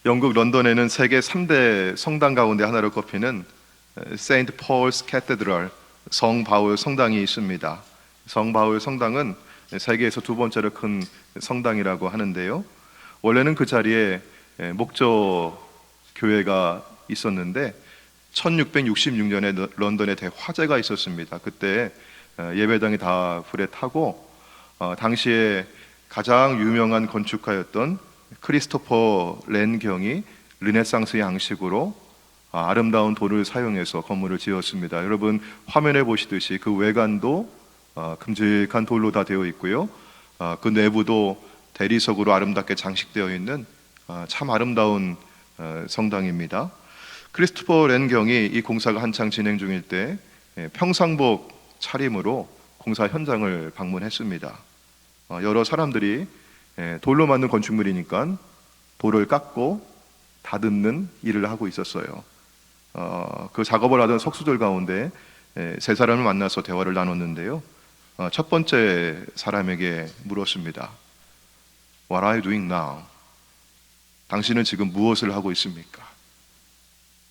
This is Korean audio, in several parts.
영국 런던에는 세계 3대 성당 가운데 하나로 꼽히는 세인트 폴스 캐테드럴 성 바울 성당이 있습니다. 성 바울 성당은 세계에서 두 번째로 큰 성당이라고 하는데요. 원래는 그 자리에 목조 교회가 있었는데 1666년에 런던에 대화재가 있었습니다. 그때 예배당이 다 불에 타고 당시에 가장 유명한 건축가였던 크리스토퍼 렌경이 르네상스 양식으로 아름다운 돌을 사용해서 건물을 지었습니다. 여러분 화면에 보시듯이 그 외관도 큼직한 돌로 다 되어 있고요. 그 내부도 대리석으로 아름답게 장식되어 있는 참 아름다운 성당입니다. 크리스토퍼 렌경이 이 공사가 한창 진행 중일 때 평상복 차림으로 공사 현장을 방문했습니다. 여러 사람들이 돌로 만든 건축물이니까 돌을 깎고 다듬는 일을 하고 있었어요. 그 작업을 하던 석수들 가운데 세 사람을 만나서 대화를 나눴는데요. 첫 번째 사람에게 물었습니다. What are you doing now? 당신은 지금 무엇을 하고 있습니까?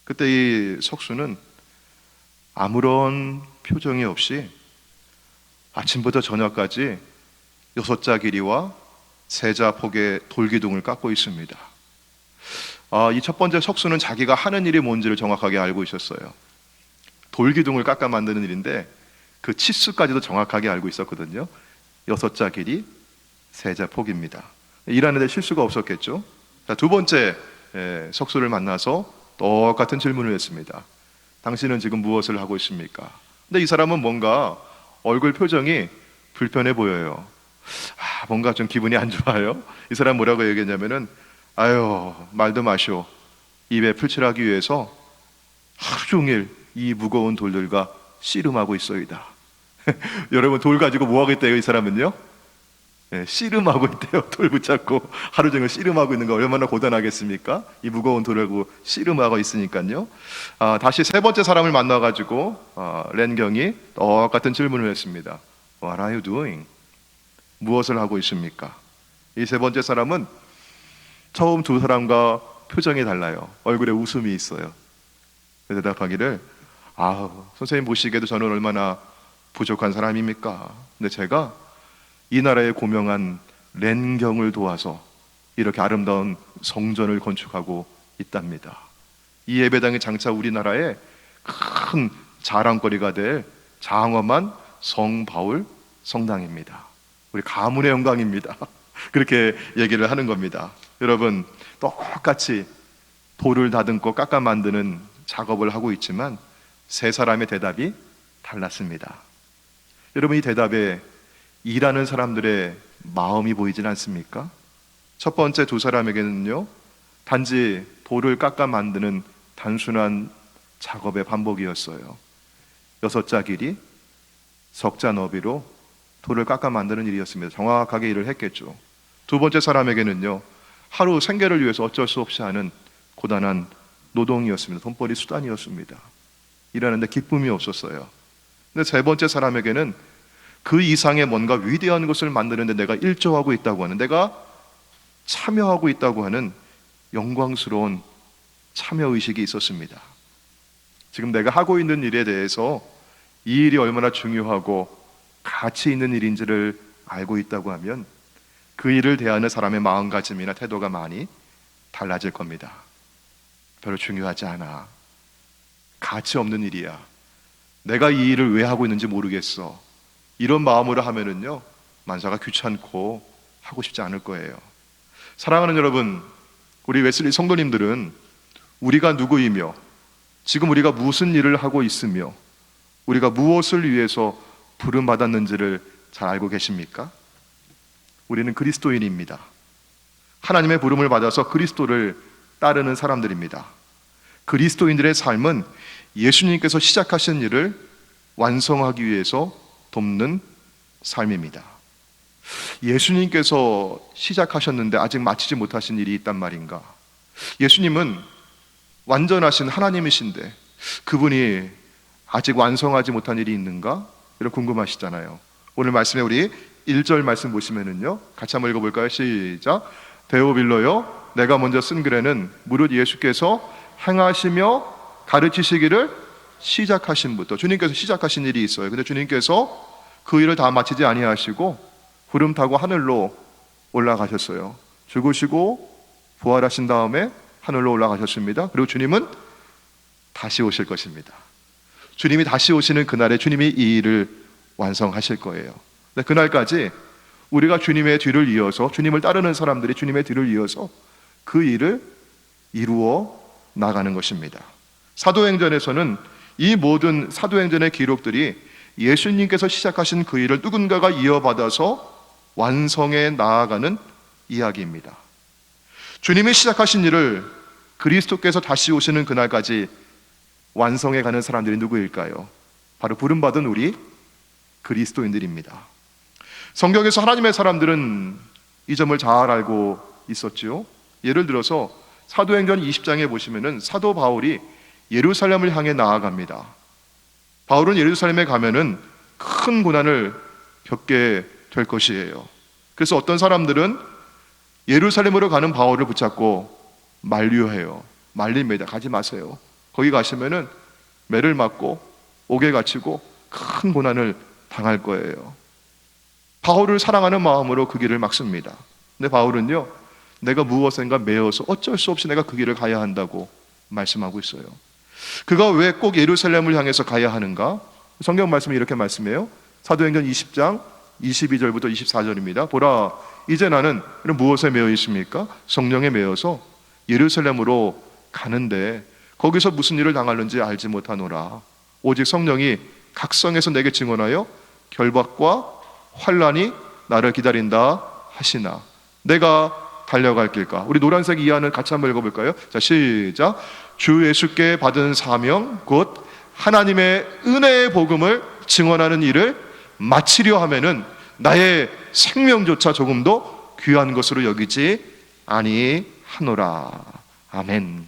그때 이 석수는 아무런 표정이 없이 아침부터 저녁까지 6자 길이와 3자 폭의 돌기둥을 깎고 있습니다. 이 첫 번째 석수는 자기가 하는 일이 뭔지를 정확하게 알고 있었어요. 돌기둥을 깎아 만드는 일인데 그 치수까지도 정확하게 알고 있었거든요. 6자 길이, 3자 폭입니다. 일하는데 실수가 없었겠죠. 자, 두 번째 석수를 만나서 똑같은 질문을 했습니다. 당신은 지금 무엇을 하고 있습니까? 근데 이 사람은 뭔가 얼굴 표정이 불편해 보여요. 뭔가 좀 기분이 안 좋아요. 이 사람 뭐라고 얘기했냐면은 아유 말도 마쇼. 입에 풀칠하기 위해서 하루 종일 이 무거운 돌들과 씨름하고 있어이다. 여러분 돌 가지고 뭐 하겠대요 이 사람은요? 씨름하고 있대요. 돌 붙잡고 하루 종일 씨름하고 있는 거 얼마나 고단하겠습니까? 이 무거운 돌하고 씨름하고 있으니까요. 다시 세 번째 사람을 만나가지고 렌경이 똑같은 질문을 했습니다. What are you doing? 무엇을 하고 있습니까? 이 세 번째 사람은 처음 두 사람과 표정이 달라요. 얼굴에 웃음이 있어요. 대답하기를 선생님 보시기에도 저는 얼마나 부족한 사람입니까? 근데 제가 이 나라에 고명한 렌경을 도와서 이렇게 아름다운 성전을 건축하고 있답니다. 이 예배당이 장차 우리나라의 큰 자랑거리가 될 장엄한 성 바울 성당입니다. 우리 가문의 영광입니다. 그렇게 얘기를 하는 겁니다. 여러분 똑같이 돌을 다듬고 깎아 만드는 작업을 하고 있지만 세 사람의 대답이 달랐습니다. 여러분 이 대답에 일하는 사람들의 마음이 보이진 않습니까? 첫 번째 두 사람에게는요 단지 돌을 깎아 만드는 단순한 작업의 반복이었어요. 6자 길이, 석자 너비로 돌을 깎아 만드는 일이었습니다. 정확하게 일을 했겠죠. 두 번째 사람에게는요 하루 생계를 위해서 어쩔 수 없이 하는 고단한 노동이었습니다. 돈벌이 수단이었습니다. 일하는데 기쁨이 없었어요. 근데 세 번째 사람에게는 그 이상의 뭔가 위대한 것을 만드는데 내가 일조하고 있다고 하는, 내가 참여하고 있다고 하는 영광스러운 참여의식이 있었습니다. 지금 내가 하고 있는 일에 대해서 이 일이 얼마나 중요하고 가치 있는 일인지를 알고 있다고 하면 그 일을 대하는 사람의 마음가짐이나 태도가 많이 달라질 겁니다. 별로 중요하지 않아. 가치 없는 일이야. 내가 이 일을 왜 하고 있는지 모르겠어. 이런 마음으로 하면은요 만사가 귀찮고 하고 싶지 않을 거예요. 사랑하는 여러분, 우리 웨슬리 성도님들은 우리가 누구이며 지금 우리가 무슨 일을 하고 있으며 우리가 무엇을 위해서 부름받았는지를 잘 알고 계십니까? 우리는 그리스도인입니다. 하나님의 부름을 받아서 그리스도를 따르는 사람들입니다. 그리스도인들의 삶은 예수님께서 시작하신 일을 완성하기 위해서 돕는 삶입니다. 예수님께서 시작하셨는데 아직 마치지 못하신 일이 있단 말인가? 예수님은 완전하신 하나님이신데 그분이 아직 완성하지 못한 일이 있는가? 이런 궁금하시잖아요. 오늘 말씀에 우리 1절 말씀 보시면은요 같이 한번 읽어볼까요? 시작. 데오 빌로요 내가 먼저 쓴 글에는 무릇 예수께서 행하시며 가르치시기를 시작하신부터, 주님께서 시작하신 일이 있어요. 근데 주님께서 그 일을 다 마치지 아니하시고 구름 타고 하늘로 올라가셨어요. 죽으시고 부활하신 다음에 하늘로 올라가셨습니다. 그리고 주님은 다시 오실 것입니다. 주님이 다시 오시는 그날에 주님이 이 일을 완성하실 거예요. 그날까지 우리가 주님의 뒤를 이어서, 주님을 따르는 사람들이 주님의 뒤를 이어서 그 일을 이루어 나가는 것입니다. 사도행전에서는 이 모든 사도행전의 기록들이 예수님께서 시작하신 그 일을 누군가가 이어받아서 완성해 나아가는 이야기입니다. 주님이 시작하신 일을 그리스도께서 다시 오시는 그날까지 완성해 가는 사람들이 누구일까요? 바로 부름받은 우리 그리스도인들입니다. 성경에서 하나님의 사람들은 이 점을 잘 알고 있었죠. 예를 들어서 사도행전 20장에 보시면은 사도 바울이 예루살렘을 향해 나아갑니다. 바울은 예루살렘에 가면은 큰 고난을 겪게 될 것이에요. 그래서 어떤 사람들은 예루살렘으로 가는 바울을 붙잡고 만류해요. 말립니다. 가지 마세요. 거기 가시면은 매를 맞고 옥에 갇히고 큰 고난을 당할 거예요. 바울을 사랑하는 마음으로 그 길을 막습니다. 근데 바울은요, 내가 무엇인가 매여서 어쩔 수 없이 내가 그 길을 가야 한다고 말씀하고 있어요. 그가 왜 꼭 예루살렘을 향해서 가야 하는가? 성경 말씀이 이렇게 말씀해요. 사도행전 20장 22절부터 24절입니다. 보라, 이제 나는 무엇에 매여 있습니까? 성령에 매여서 예루살렘으로 가는데 거기서 무슨 일을 당하는지 알지 못하노라. 오직 성령이 각성에서 내게 증언하여 결박과 환난이 나를 기다린다 하시나 내가 달려갈 길까? 우리 노란색 이하는 같이 한번 읽어볼까요? 자, 시작. 주 예수께 받은 사명 곧 하나님의 은혜의 복음을 증언하는 일을 마치려 하면은 나의 생명조차 조금도 귀한 것으로 여기지 아니하노라. 아멘.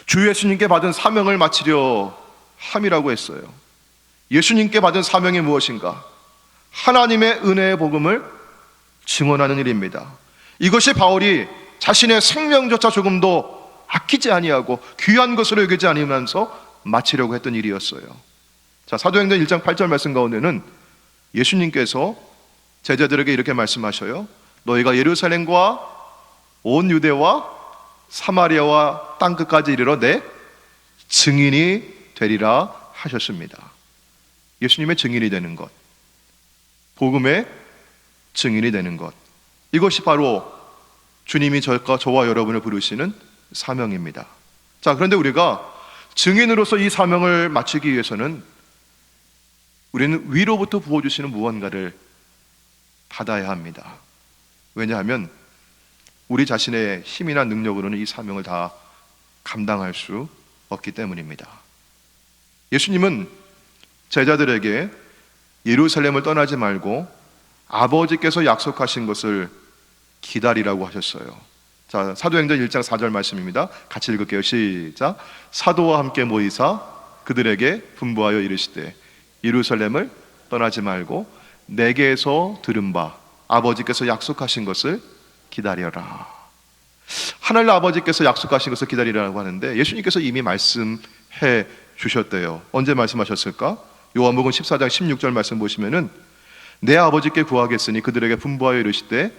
주 예수님께 받은 사명을 마치려 함이라고 했어요. 예수님께 받은 사명이 무엇인가? 하나님의 은혜의 복음을 증언하는 일입니다. 이것이 바울이 자신의 생명조차 조금도 아끼지 아니하고 귀한 것으로 여기지 않으면서 마치려고 했던 일이었어요. 자, 사도행전 1장 8절 말씀 가운데는 예수님께서 제자들에게 이렇게 말씀하셔요. 너희가 예루살렘과 온 유대와 사마리아와 땅끝까지 이르러 내 증인이 되리라 하셨습니다. 예수님의 증인이 되는 것, 복음의 증인이 되는 것, 이것이 바로 주님이 저와 여러분을 부르시는 사명입니다. 자, 그런데 우리가 증인으로서 이 사명을 마치기 위해서는 우리는 위로부터 부어주시는 무언가를 받아야 합니다. 왜냐하면 우리 자신의 힘이나 능력으로는 이 사명을 다 감당할 수 없기 때문입니다. 예수님은 제자들에게 예루살렘을 떠나지 말고 아버지께서 약속하신 것을 기다리라고 하셨어요. 자, 사도행전 1장 4절 말씀입니다. 같이 읽을게요. 시작. 사도와 함께 모이사 그들에게 분부하여 이르시되 예루살렘을 떠나지 말고 내게서 들은 바 아버지께서 약속하신 것을 기다려라. 하늘 아버지께서 약속하신 것을 기다리라고 하는데 예수님께서 이미 말씀해 주셨대요. 언제 말씀하셨을까? 요한복음 14장 16절 말씀 보시면은 내 아버지께 구하겠으니 그들에게 분부하여 이르시되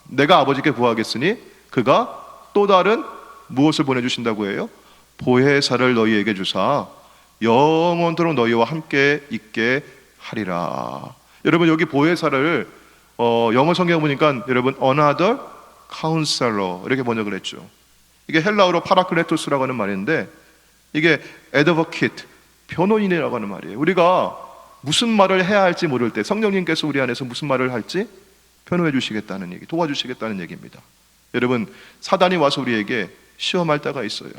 내가 아버지께 구하겠으니 그가 또 다른 무엇을 보내주신다고 해요? 보혜사를 너희에게 주사 영원토록 너희와 함께 있게 하리라. 여러분, 여기 보혜사를 영어 성경 보니까 여러분 another counselor 이렇게 번역을 했죠. 이게 헬라어로 파라클레토스라고 하는 말인데 이게 advocate, 변호인이라고 하는 말이에요. 우리가 무슨 말을 해야 할지 모를 때 성령님께서 우리 안에서 무슨 말을 할지 변호해 주시겠다는 얘기, 도와주시겠다는 얘기입니다. 여러분, 사단이 와서 우리에게 시험할 때가 있어요.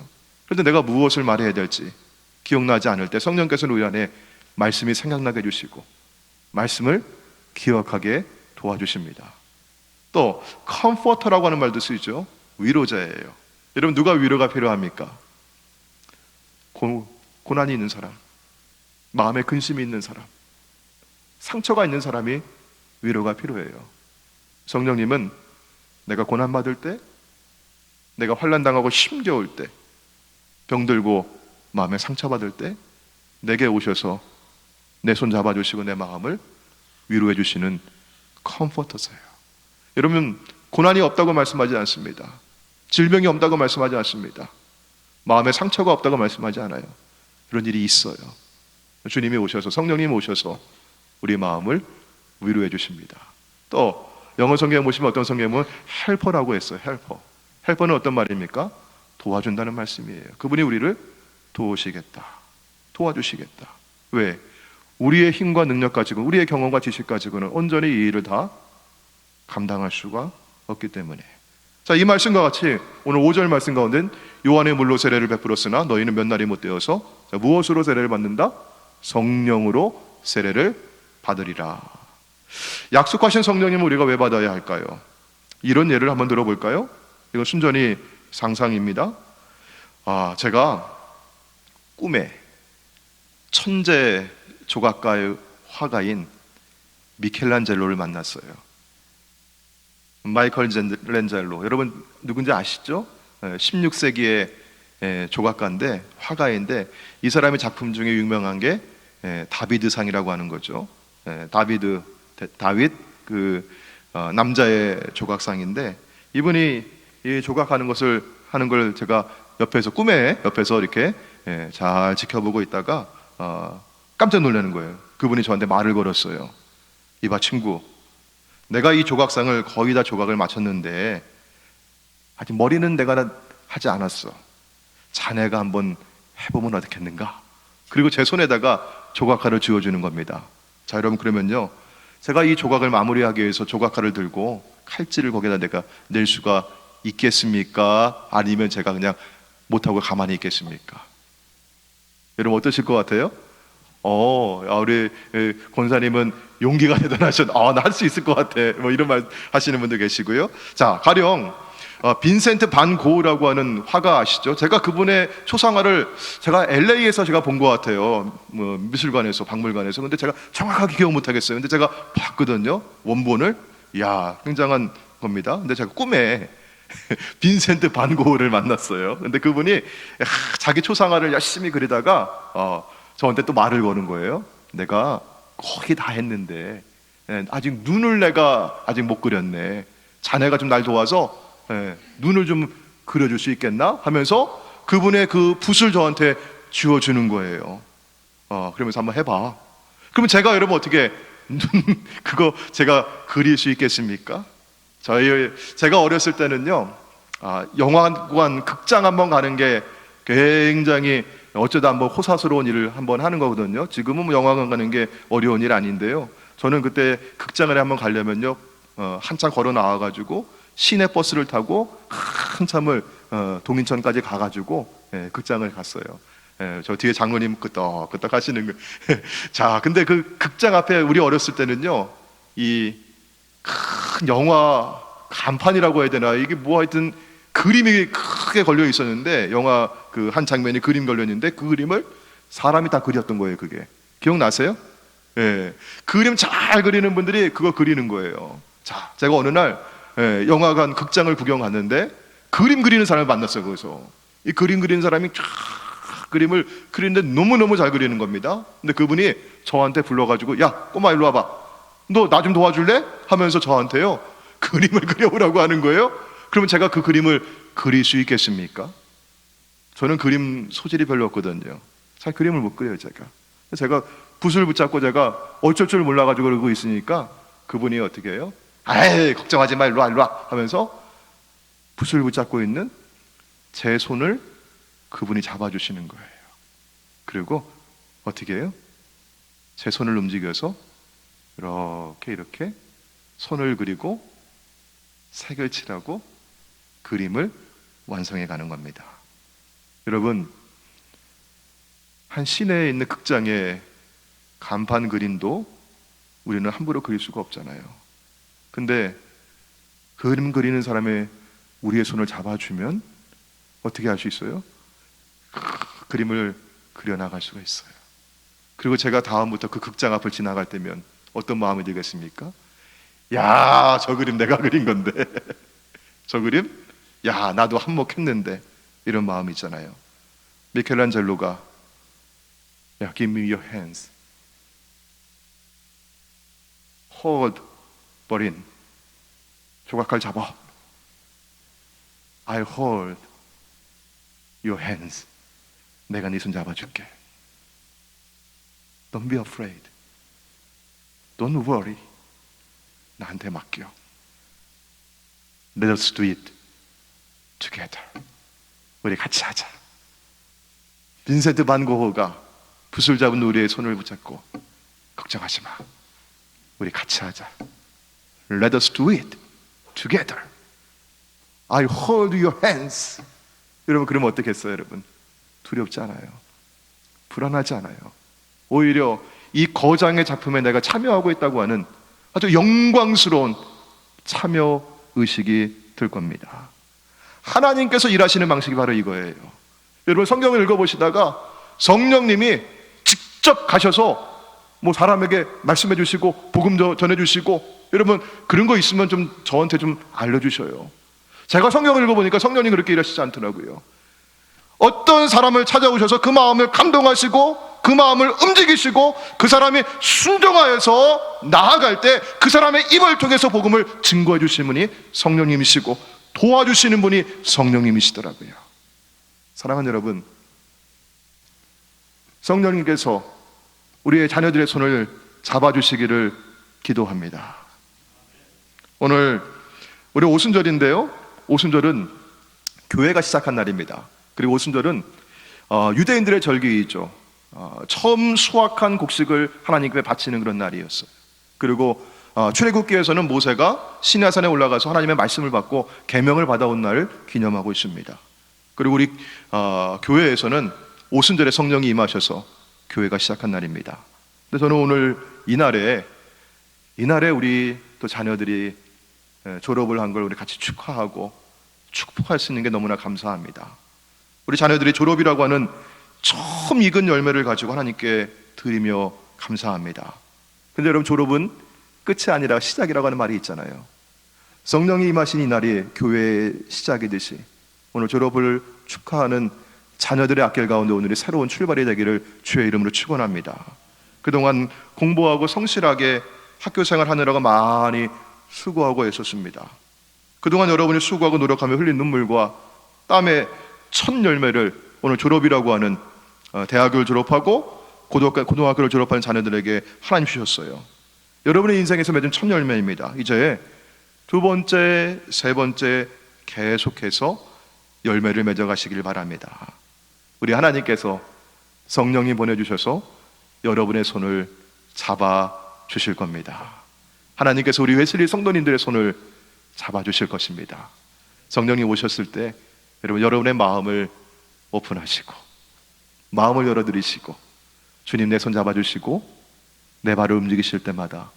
그런데 내가 무엇을 말해야 될지 기억나지 않을 때 성령께서는 우리 안에 말씀이 생각나게 해주시고 말씀을 기억하게 도와주십니다. 또 컴포터라고 하는 말도 쓰이죠. 위로자예요. 여러분, 누가 위로가 필요합니까? 고난이 있는 사람, 마음에 근심이 있는 사람, 상처가 있는 사람이 위로가 필요해요. 성령님은 내가 고난받을 때, 내가 환난당하고 힘겨울 때, 병들고 마음에 상처받을 때 내게 오셔서 내 손 잡아주시고 내 마음을 위로해 주시는 컴포터세요. 여러분, 고난이 없다고 말씀하지 않습니다. 질병이 없다고 말씀하지 않습니다. 마음에 상처가 없다고 말씀하지 않아요. 그런 일이 있어요. 주님이 오셔서, 성령님이 오셔서 우리 마음을 위로해 주십니다. 또 영어 성경에 보시면 어떤 성경은 헬퍼라고 했어요. 헬퍼. 헬퍼는 어떤 말입니까? 도와준다는 말씀이에요. 그분이 우리를 도우시겠다, 도와주시겠다. 왜? 우리의 힘과 능력 가지고, 우리의 경험과 지식 가지고는 온전히 이 일을 다 감당할 수가 없기 때문에. 자, 이 말씀과 같이 오늘 5절 말씀 가운데 요한의 물로 세례를 베풀었으나 너희는 몇 날이 못 되어서 무엇으로 세례를 받는다? 성령으로 세례를 받으리라. 약속하신 성령님을 우리가 왜 받아야 할까요? 이런 예를 한번 들어볼까요? 이건 순전히 상상입니다. 제가 꿈에 천재 조각가의 화가인 미켈란젤로를 만났어요. 마이클 렌젤로, 여러분 누군지 아시죠? 16세기의 조각가인데, 화가인데, 이 사람의 작품 중에 유명한 게 다비드상이라고 하는 거죠. 다윗 남자의 조각상인데, 이분이 이 조각하는 것을 하는 걸 제가 꿈에 옆에서 이렇게 잘 지켜보고 있다가 깜짝 놀라는 거예요. 그분이 저한테 말을 걸었어요. 이봐 친구, 내가 이 조각상을 거의 다 조각을 마쳤는데 아직 머리는 내가 하지 않았어. 자네가 한번 해보면 어떻겠는가? 그리고 제 손에다가 조각칼을 쥐어주는 겁니다. 자, 여러분, 그러면요, 제가 이 조각을 마무리하기 위해서 조각칼을 들고 칼질을 거기다 내가 낼 수가 있겠습니까? 아니면 제가 그냥 못하고 가만히 있겠습니까? 여러분 어떠실 것 같아요? 우리 권사님은 용기가 대단하셔. 나 할 수 있을 것 같아. 뭐 이런 말 하시는 분들 계시고요. 자, 가령 빈센트 반 고흐라고 하는 화가 아시죠? 제가 그분의 초상화를 제가 LA에서 제가 본 것 같아요. 미술관에서, 박물관에서. 근데 제가 정확하게 기억 못 하겠어요. 근데 제가 봤거든요, 원본을. 이야, 굉장한 겁니다. 근데 제가 꿈에 빈센트 반 고흐를 만났어요. 근데 그분이 자기 초상화를 열심히 그리다가 저한테 또 말을 거는 거예요. 내가 거의 다 했는데 아직 눈을 내가 아직 못 그렸네. 자네가 좀 날 도와서 눈을 좀 그려줄 수 있겠나? 하면서 그분의 그 붓을 저한테 쥐어주는 거예요. 그러면서 한번 해봐. 그러면 제가, 여러분, 어떻게 그거 제가 그릴 수 있겠습니까? 제가 어렸을 때는요, 영화관, 극장 한번 가는 게 굉장히 어쩌다 한번 호사스러운 일을 한번 하는 거거든요. 지금은 뭐 영화관 가는 게 어려운 일 아닌데요. 저는 그때 극장을 한번 가려면요, 한참 걸어 나와가지고 시내 버스를 타고 한참을 동인천까지 가가지고 극장을 갔어요. 저 뒤에 장로님 끄떡끄떡 하시는 거. 자, 근데 그 극장 앞에 우리 어렸을 때는요, 이 큰 영화 간판이라고 해야 되나, 이게 뭐 하여튼 그림이 크게 걸려 있었는데, 영화 그 한 장면이 그림 걸려 있는데 그 그림을 사람이 다 그렸던 거예요. 그게 기억나세요? 그림 잘 그리는 분들이 그거 그리는 거예요. 자, 제가 어느 날 영화관 극장을 구경 갔는데 그림 그리는 사람을 만났어요. 거기서 이 그림 그리는 사람이 쫙 그림을 그리는데 너무너무 잘 그리는 겁니다. 근데 그분이 저한테 불러가지고, 야 꼬마 일로 와봐, 너 나 좀 도와줄래? 하면서 저한테요 그림을 그려보라고 하는 거예요. 그러면 제가 그 그림을 그릴 수 있겠습니까? 저는 그림 소질이 별로 없거든요. 잘 그림을 못 그려요. 제가 붓을 붙잡고 제가 어쩔 줄 몰라가지고 그러고 있으니까 그분이 어떻게 해요? 아이, 걱정하지 마, 일로 와 하면서 붓을 붙잡고 있는 제 손을 그분이 잡아주시는 거예요. 그리고 어떻게 해요? 제 손을 움직여서 이렇게 손을 그리고 색을 칠하고 그림을 완성해 가는 겁니다. 여러분, 한 시내에 있는 극장의 간판 그림도 우리는 함부로 그릴 수가 없잖아요. 근데 그림 그리는 사람의 우리의 손을 잡아주면 어떻게 할 수 있어요? 그림을 그려나갈 수가 있어요. 그리고 제가 다음부터 그 극장 앞을 지나갈 때면 어떤 마음이 들겠습니까? 야, 저 그림 내가 그린 건데 저 그림? 야, 나도 한몫했는데. 이런 마음이 있잖아요. 미켈란젤로가 야, give me your hands. hold 버린 조각칼 잡아. I hold your hands. 내가 네 손 잡아줄게. Don't be afraid. Don't worry. 나한테 맡겨. Let us do it together. 우리 같이 하자. 빈센트 반 고흐가 붓을 잡은 우리의 손을 붙잡고 걱정하지 마. 우리 같이 하자. Let us do it together. I hold your hands. 여러분, 그러면 어떻겠어요, 여러분? 두렵지 않아요. 불안하지 않아요. 오히려 이 거장의 작품에 내가 참여하고 있다고 하는 아주 영광스러운 참여 의식이 들 겁니다. 하나님께서 일하시는 방식이 바로 이거예요. 여러분, 성경을 읽어보시다가 성령님이 직접 가셔서 뭐 사람에게 말씀해 주시고 복음 전해 주시고, 여러분 그런 거 있으면 좀 저한테 좀 알려주셔요. 제가 성경을 읽어보니까 성령님 그렇게 일하시지 않더라고요. 어떤 사람을 찾아오셔서 그 마음을 감동하시고 그 마음을 움직이시고 그 사람이 순종하여서 나아갈 때 그 사람의 입을 통해서 복음을 증거해 주시는 분이 성령님이시고 도와주시는 분이 성령님이시더라고요. 사랑하는 여러분, 성령님께서 우리의 자녀들의 손을 잡아주시기를 기도합니다. 오늘 우리 오순절인데요, 오순절은 교회가 시작한 날입니다. 그리고 오순절은 유대인들의 절기이죠. 처음 수확한 곡식을 하나님께 바치는 그런 날이었어요. 그리고 출애굽기에서는 모세가 시내산에 올라가서 하나님의 말씀을 받고 계명을 받아온 날을 기념하고 있습니다. 그리고 우리 교회에서는 오순절에 성령이 임하셔서 교회가 시작한 날입니다. 근데 저는 오늘 이날에 우리 또 자녀들이 졸업을 한 걸 우리 같이 축하하고 축복할 수 있는 게 너무나 감사합니다. 우리 자녀들이 졸업이라고 하는 처음 익은 열매를 가지고 하나님께 드리며 감사합니다. 근데 여러분, 졸업은 끝이 아니라 시작이라고 하는 말이 있잖아요. 성령이 임하신 이 날이 교회의 시작이듯이 오늘 졸업을 축하하는 자녀들의 앞길 가운데 오늘이 새로운 출발이 되기를 주의 이름으로 축원합니다. 그동안 공부하고 성실하게 학교 생활하느라고 많이 수고하고 애썼습니다. 그동안 여러분이 수고하고 노력하며 흘린 눈물과 땀의 첫 열매를 오늘 졸업이라고 하는 대학을 졸업하고 고등학교를 졸업하는 자녀들에게 하나님 주셨어요. 여러분의 인생에서 맺은 첫 열매입니다. 이제 두 번째, 세 번째 계속해서 열매를 맺어가시길 바랍니다. 우리 하나님께서 성령이 보내주셔서 여러분의 손을 잡아주실 겁니다. 하나님께서 우리 웨슬리 성도님들의 손을 잡아주실 것입니다. 성령님 오셨을 때 여러분의 마음을 오픈하시고 마음을 열어드리시고 주님 내 손 잡아주시고 내 발을 움직이실 때마다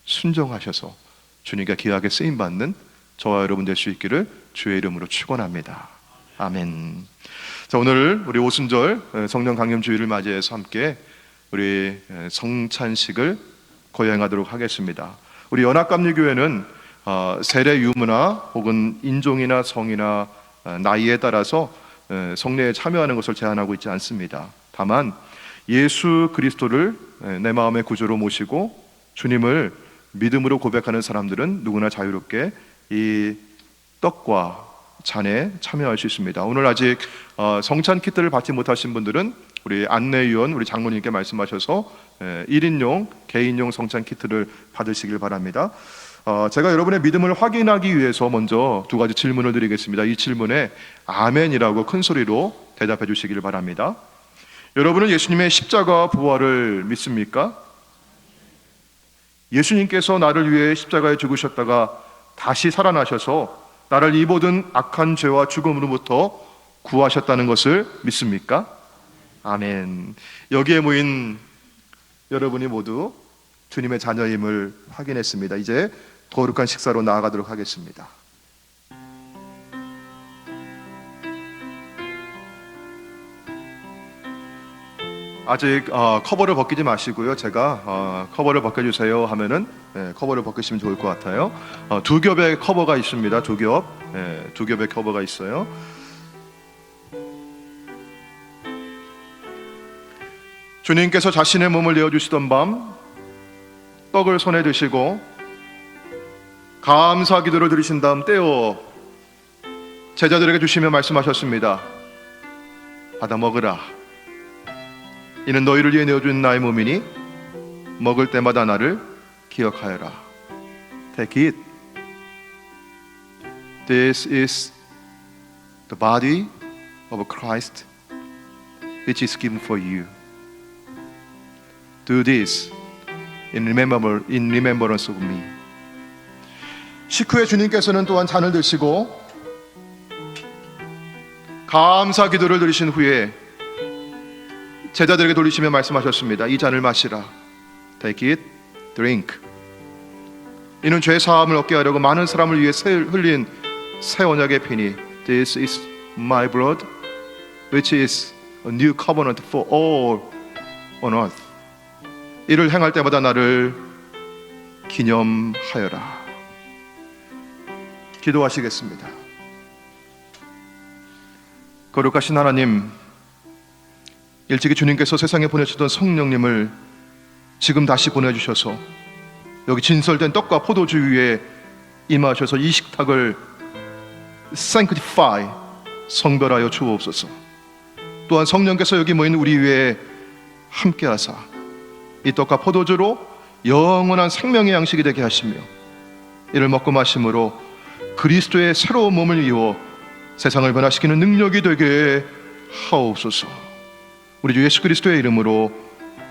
순종하셔서 주님께 귀하게 쓰임받는 저와 여러분 될 수 있기를 주의 이름으로 축원합니다. 아멘. 자, 오늘 우리 오순절 성령 강림 주일을 맞이해서 함께 우리 성찬식을 거행하도록 하겠습니다. 우리 연합감리교회는 세례 유무나 혹은 인종이나 성이나 나이에 따라서 성례에 참여하는 것을 제한하고 있지 않습니다. 다만 예수 그리스도를 내 마음의 구주로 모시고 주님을 믿음으로 고백하는 사람들은 누구나 자유롭게 이 떡과 잔에 참여할 수 있습니다. 오늘 아직 성찬 키트를 받지 못하신 분들은 우리 안내위원 우리 장로님께 말씀하셔서 1인용 개인용 성찬 키트를 받으시길 바랍니다. 제가 여러분의 믿음을 확인하기 위해서 먼저 두 가지 질문을 드리겠습니다. 이 질문에 아멘이라고 큰 소리로 대답해 주시길 바랍니다. 여러분은 예수님의 십자가 부활을 믿습니까? 예수님께서 나를 위해 십자가에 죽으셨다가 다시 살아나셔서 나를 이 모든 악한 죄와 죽음으로부터 구하셨다는 것을 믿습니까? 아멘. 여기에 모인 여러분이 모두 주님의 자녀임을 확인했습니다. 이제 거룩한 식사로 나아가도록 하겠습니다. 아직 커버를 벗기지 마시고요. 제가 커버를 벗겨주세요 하면은 커버를 벗기시면 좋을 것 같아요. 두 겹의 커버가 있습니다. 두 겹, 두 겹의 커버가 있어요. 주님께서 자신의 몸을 내어주시던 밤 떡을 손에 드시고 감사 기도를 드리신 다음 떼어 제자들에게 주시며 말씀하셨습니다. 받아 먹으라. 이는 너희를 위해 내어준 나의 몸이니 먹을 때마다 나를 기억하여라. Take it. This is the body of Christ which is given for you. Do this in remembrance of me. 식후에 주님께서는 또한 잔을 드시고 감사 기도를 드리신 후에 제자들에게 돌리시며 말씀하셨습니다. 이 잔을 마시라. Take it, drink. 이는 죄 사함을 얻게 하려고 많은 사람을 위해 흘린 새 언약의 피니. This is my blood, which is a new covenant for all on earth. 이를 행할 때마다 나를 기념하여라. 기도하시겠습니다. 거룩하신 하나님, 일찍이 주님께서 세상에 보내주셨던 성령님을 지금 다시 보내주셔서 여기 진설된 떡과 포도주 위에 임하셔서 이 식탁을 sanctify, 성별하여 주옵소서. 또한 성령께서 여기 모인 우리 위에 함께하사 이 떡과 포도주로 영원한 생명의 양식이 되게 하시며 이를 먹고 마심으로 그리스도의 새로운 몸을 이루어 세상을 변화시키는 능력이 되게 하옵소서. 우리 주 예수 그리스도의 이름으로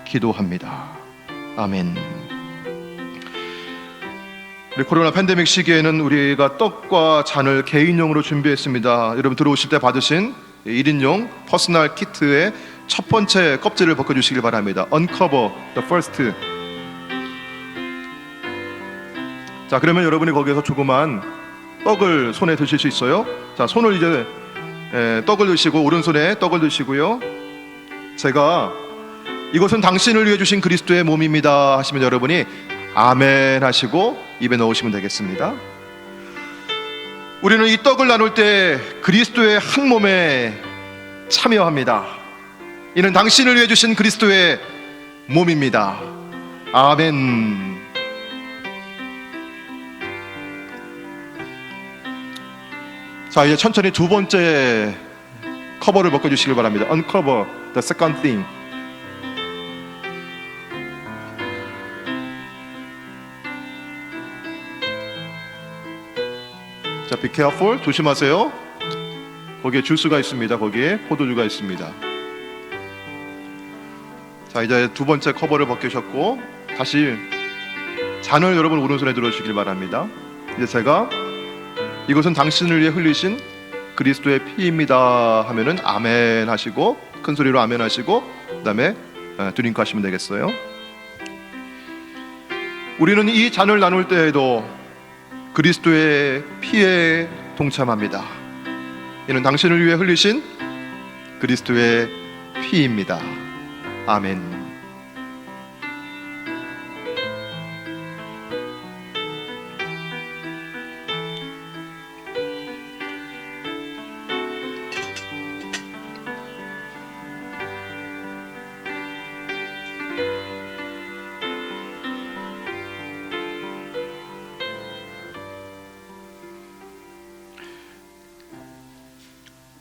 기도합니다. 아멘. 우리 코로나 팬데믹 시기에는 우리가 떡과 잔을 개인용으로 준비했습니다. 여러분 들어오실 때 받으신 1인용 퍼스널 키트의 첫 번째 껍질을 벗겨주시길 바랍니다. Uncover the first. 자, 그러면 여러분이 거기에서 조그만 떡을 손에 드실 수 있어요. 자, 손을 이제 떡을 드시고 오른손에 떡을 드시고요. 제가 이것은 당신을 위해 주신 그리스도의 몸입니다 하시면 여러분이 아멘 하시고 입에 넣으시면 되겠습니다. 우리는 이 떡을 나눌 때 그리스도의 한 몸에 참여합니다. 이는 당신을 위해 주신 그리스도의 몸입니다. 아멘. 자, 이제 천천히 두 번째 커버를 벗겨주시길 바랍니다. Uncover the second thing. 자, be careful. 조심하세요. 거기에 주스가 있습니다. 거기에 포도주가 있습니다. 자, 이제 두 번째 커버를 벗기셨고 다시 잔을 여러분 오른손에 들어주시길 바랍니다. 이제 제가 이것은 당신을 위해 흘리신 그리스도의 피입니다 하면은 아멘 하시고 큰 소리로 아멘 하시고 그 다음에 드링크 하시면 되겠어요. 우리는 이 잔을 나눌 때에도 그리스도의 피에 동참합니다. 이는 당신을 위해 흘리신 그리스도의 피입니다. 아멘.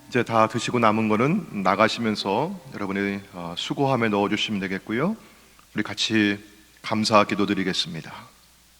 이제 다 드시고 남은 거는 나가시면서 여러분이 수고함에 넣어주시면 되겠고요. 우리 같이 감사 기도 드리겠습니다.